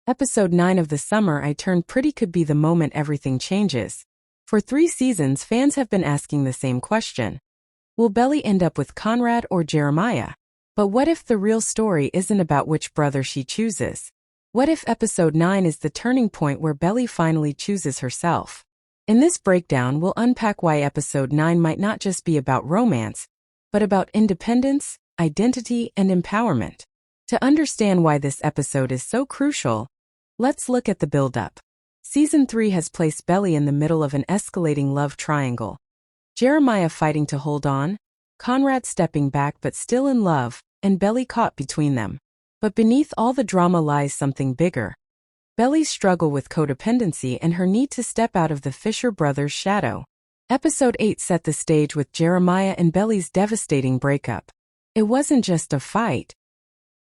Episode 9 of The Summer I Turned Pretty could be the moment everything changes. For 3 seasons, fans have been asking the same question. Will Belly end up with Conrad or Jeremiah? But what if the real story isn't about which brother she chooses? What if Episode 9 is the turning point where Belly finally chooses herself? In this breakdown, we'll unpack why Episode 9 might not just be about romance, but about independence, identity, and empowerment. To understand why this episode is so crucial, let's look at the build-up. Season 3 has placed Belly in the middle of an escalating love triangle. Jeremiah fighting to hold on, Conrad stepping back but still in love, and Belly caught between them. But beneath all the drama lies something bigger. Belly's struggle with codependency and her need to step out of the Fisher brothers' shadow. Episode 8 set the stage with Jeremiah and Belly's devastating breakup. It wasn't just a fight.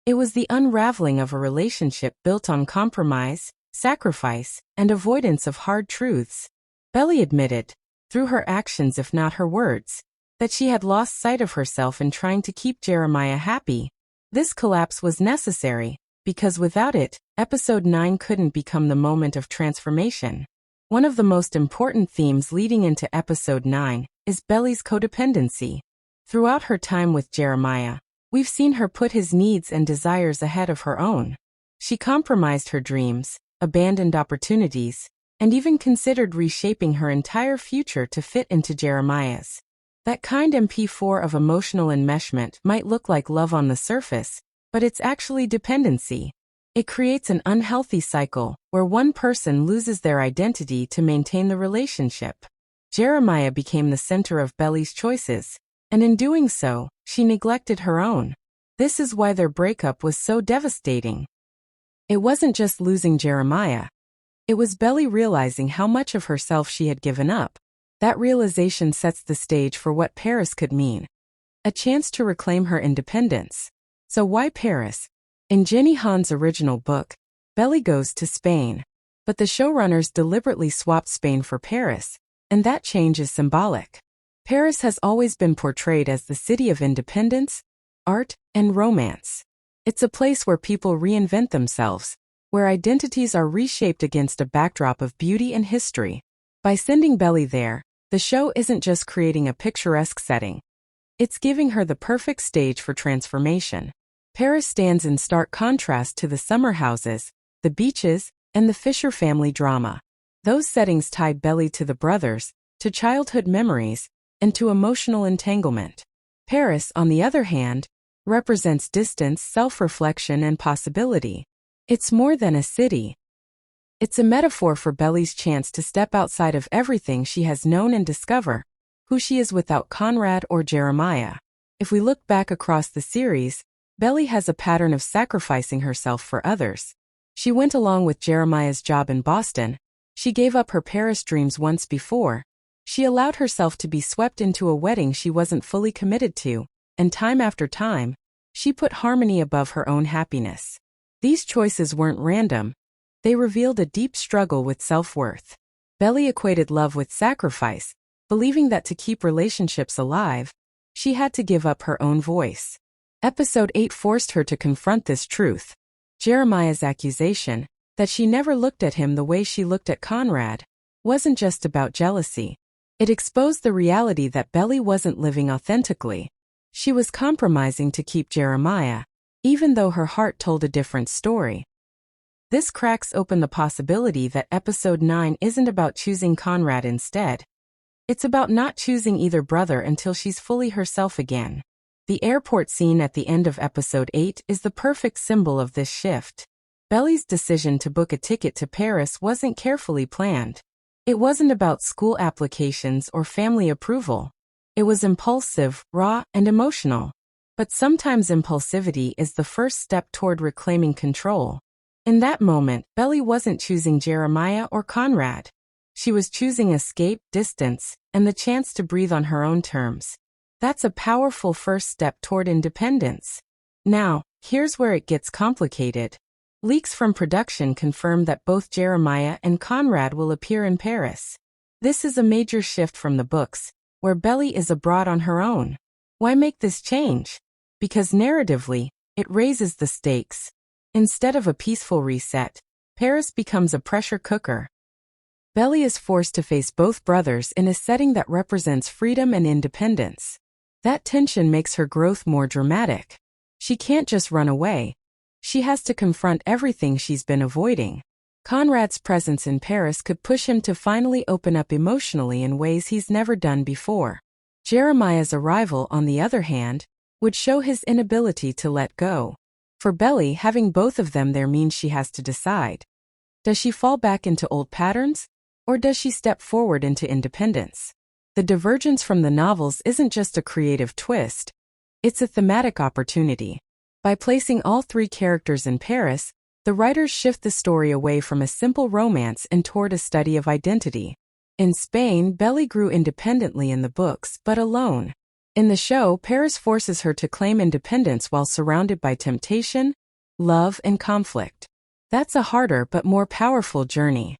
It was the unraveling of a relationship built on compromise, sacrifice, and avoidance of hard truths. Belly admitted, through her actions if not her words, that she had lost sight of herself in trying to keep Jeremiah happy. This collapse was necessary, because without it, Episode 9 couldn't become the moment of transformation. One of the most important themes leading into Episode 9 is Belly's codependency. Throughout her time with Jeremiah, we've seen her put his needs and desires ahead of her own. She compromised her dreams, abandoned opportunities, and even considered reshaping her entire future to fit into Jeremiah's. That kind MP4 of emotional enmeshment might look like love on the surface, but it's actually dependency. It creates an unhealthy cycle where one person loses their identity to maintain the relationship. Jeremiah became the center of Belly's choices, and in doing so, she neglected her own. This is why their breakup was so devastating. It wasn't just losing Jeremiah. It was Belly realizing how much of herself she had given up. That realization sets the stage for what Paris could mean. A chance to reclaim her independence. So why Paris? In Jenny Han's original book, Belly goes to Spain. But the showrunners deliberately swapped Spain for Paris, and that change is symbolic. Paris has always been portrayed as the city of independence, art, and romance. It's a place where people reinvent themselves, where identities are reshaped against a backdrop of beauty and history. By sending Belly there, the show isn't just creating a picturesque setting. It's giving her the perfect stage for transformation. Paris stands in stark contrast to the summer houses, the beaches, and the Fisher family drama. Those settings tied Belly to the brothers, to childhood memories, and to emotional entanglement. Paris, on the other hand, represents distance, self-reflection, and possibility. It's more than a city. It's a metaphor for Belly's chance to step outside of everything she has known and discover who she is without Conrad or Jeremiah. If we look back across the series, Belly has a pattern of sacrificing herself for others. She went along with Jeremiah's job in Boston. She gave up her Paris dreams once before. She allowed herself to be swept into a wedding she wasn't fully committed to, and time after time, she put harmony above her own happiness. These choices weren't random. They revealed a deep struggle with self-worth. Belly equated love with sacrifice, believing that to keep relationships alive, she had to give up her own voice. Episode 8 forced her to confront this truth. Jeremiah's accusation, that she never looked at him the way she looked at Conrad, wasn't just about jealousy. It exposed the reality that Belly wasn't living authentically. She was compromising to keep Jeremiah, even though her heart told a different story. This cracks open the possibility that Episode 9 isn't about choosing Conrad instead. It's about not choosing either brother until she's fully herself again. The airport scene at the end of Episode 8 is the perfect symbol of this shift. Belly's decision to book a ticket to Paris wasn't carefully planned. It wasn't about school applications or family approval. It was impulsive, raw, and emotional. But sometimes impulsivity is the first step toward reclaiming control. In that moment, Belly wasn't choosing Jeremiah or Conrad. She was choosing escape, distance, and the chance to breathe on her own terms. That's a powerful first step toward independence. Now, here's where it gets complicated. Leaks from production confirm that both Jeremiah and Conrad will appear in Paris. This is a major shift from the books, where Belly is abroad on her own. Why make this change? Because narratively, it raises the stakes. Instead of a peaceful reset, Paris becomes a pressure cooker. Belly is forced to face both brothers in a setting that represents freedom and independence. That tension makes her growth more dramatic. She can't just run away. She has to confront everything she's been avoiding. Conrad's presence in Paris could push him to finally open up emotionally in ways he's never done before. Jeremiah's arrival, on the other hand, would show his inability to let go. For Belly, having both of them there means she has to decide. Does she fall back into old patterns, or does she step forward into independence? The divergence from the novels isn't just a creative twist, it's a thematic opportunity. By placing all three characters in Paris, the writers shift the story away from a simple romance and toward a study of identity. In Spain, Belly grew independently in the books, but alone. In the show, Paris forces her to claim independence while surrounded by temptation, love, and conflict. That's a harder but more powerful journey.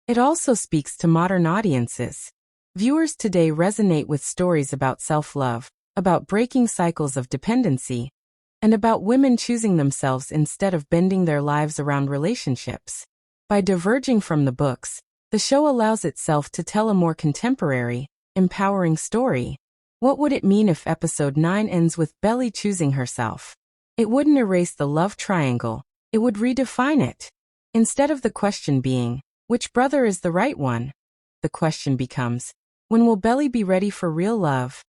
It also speaks to modern audiences. Viewers today resonate with stories about self-love, about breaking cycles of dependency, and about women choosing themselves instead of bending their lives around relationships. By diverging from the books, the show allows itself to tell a more contemporary, empowering story. What would it mean if episode 9 ends with Belly choosing herself? It wouldn't erase the love triangle, it would redefine it. Instead of the question being, which brother is the right one? The question becomes, when will Belly be ready for real love?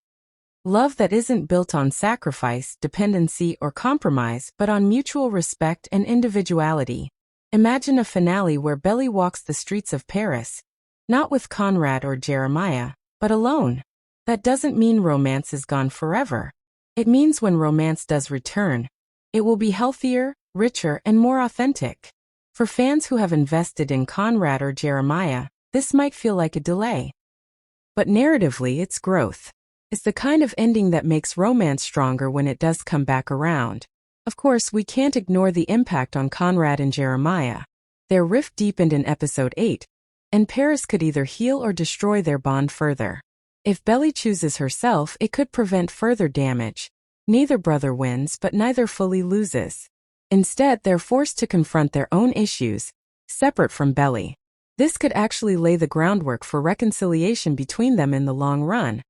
Love that isn't built on sacrifice, dependency, or compromise, but on mutual respect and individuality. Imagine a finale where Belly walks the streets of Paris, not with Conrad or Jeremiah, but alone. That doesn't mean romance is gone forever. It means when romance does return, it will be healthier, richer, and more authentic. For fans who have invested in Conrad or Jeremiah, this might feel like a delay. But narratively, it's growth. It's the kind of ending that makes romance stronger when it does come back around. Of course, we can't ignore the impact on Conrad and Jeremiah. Their rift deepened in episode 8, and Paris could either heal or destroy their bond further. If Belly chooses herself, it could prevent further damage. Neither brother wins, but neither fully loses. Instead, they're forced to confront their own issues, separate from Belly. This could actually lay the groundwork for reconciliation between them in the long run,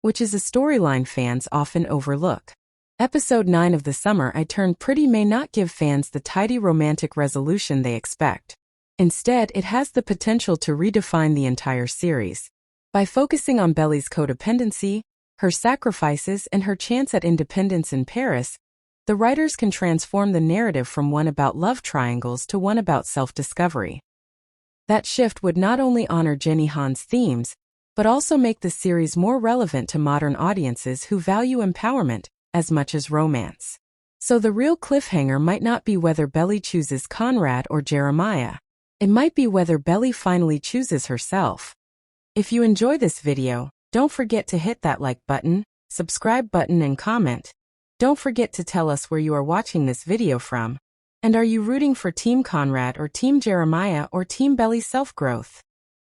which is a storyline fans often overlook. Episode 9 of The Summer I Turned Pretty may not give fans the tidy romantic resolution they expect. Instead, it has the potential to redefine the entire series. By focusing on Belly's codependency, her sacrifices, and her chance at independence in Paris, the writers can transform the narrative from one about love triangles to one about self-discovery. That shift would not only honor Jenny Han's themes, but also make the series more relevant to modern audiences who value empowerment as much as romance. So the real cliffhanger might not be whether Belly chooses Conrad or Jeremiah. It might be whether Belly finally chooses herself. If you enjoy this video, don't forget to hit that like button, subscribe button, and comment. Don't forget to tell us where you are watching this video from. And are you rooting for Team Conrad or Team Jeremiah or Team Belly self-growth?